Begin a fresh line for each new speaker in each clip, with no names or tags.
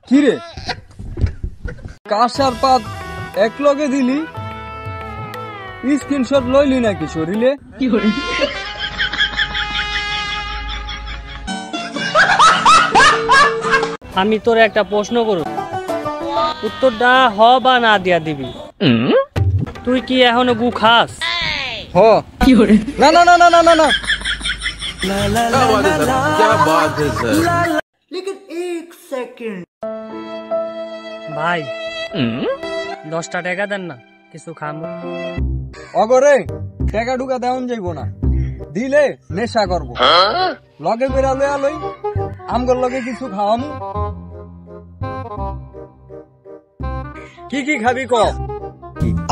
কি রে কাশার পাত এক লগে দিলি স্ক্রিনশট লইলি নাকি শরীরে কি করে
আমি তোর একটা প্রশ্ন করব উত্তরটা হ বা না দিয়া দিবি তুই কি এখনো গু খাস
হ কি করে না না না না না না না
क्या बात है सर
लेकिन एक सेकंड
ভাই 10টা টাকা দেন না কিছু খাম
অগরে টাকা ঢুকা দেওয়ান যাইব না দিলে নেশা করব লগে বেরালে আলোই আমগর লগে কিছু খাওয়ামু কি কি খাবি ক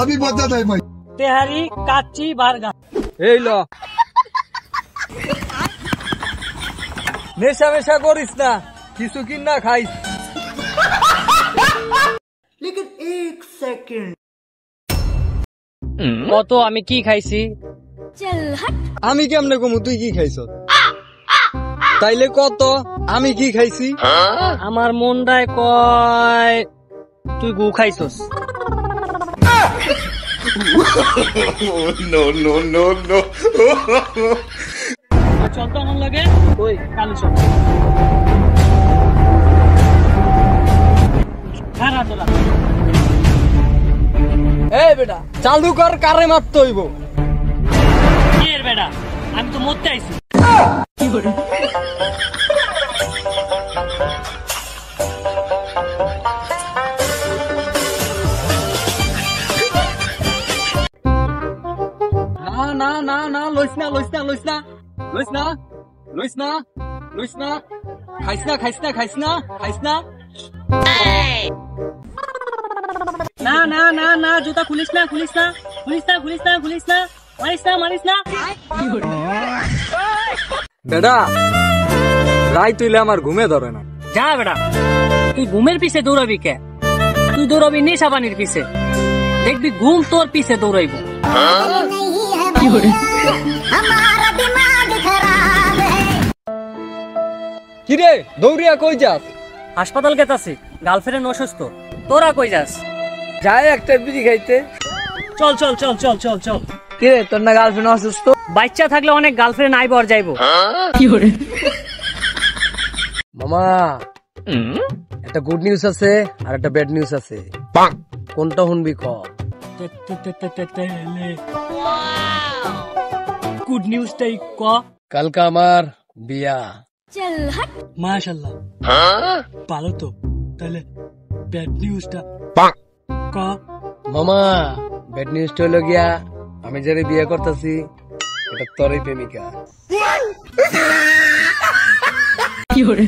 अभी बता दे भाई
তেহারি কাচ্চি বারগা
এই ল নেশা মেশা করিস না কিছু কিন না খাইস
लेकिन एक सेकंड
কত আমি কি খাইছি
আমি কেমনে কমু তুই কি খাইছ তাইলে কত আমি কি খাইছি
আমার মনটায় কয় তুই গু খাইছস
नो नो नो नो
চল তো আমার লাগে ওই কালু চল খারা তোলা
এই বেটা চালু কর কারে মারতে হইব
কি এর বেটা আমি তো মরতে আইছি
কি করে না না না না লইস না লইস না লইস না লইস না লইস না লইস না খাইস না খাইস না খাইস না খাইস না
না না না না জুতা খুলিস না খুলিস না খুলিস না খুলিস না খুলিস না মারিস না মারিস না
বেটা রাই তুইলে আমার ঘুমে ধরে না
যা বেটা তুই ঘুমের পিছে দৌড়াবি কে তুই দৌড়াবি নেশা পানির পিছে দেখবি ঘুম তোর পিছে দৌড়াইব
কিরে দৌড়িয়া কই যাস
হাসপাতাল গেতাছি গার্লফ্রেন্ড অসুস্থ তোরা কই যাস
যাই একটা বিড়ি খাইতে
চল চল চল চল চল চল
কিরে তোর না গার্লফ্রেন্ড অসুস্থ
বাচ্চা থাকলে অনেক গার্লফ্রেন্ড আইব আর যাইব
কি করে মামা একটা গুড নিউজ আছে আর একটা ব্যাড নিউজ আছে কোনটা শুনবি ক
গুড নিউজটাই ক
কালকে আমার বিয়া
মাশাআল্লাহ ভালো তো তাহলে ব্যাড নিউজটা ক
মামা ব্যাড নিউজটা হলো গিয়া আমি যারে বিয়ে করতেছি এটা তোরই প্রেমিকা কি করে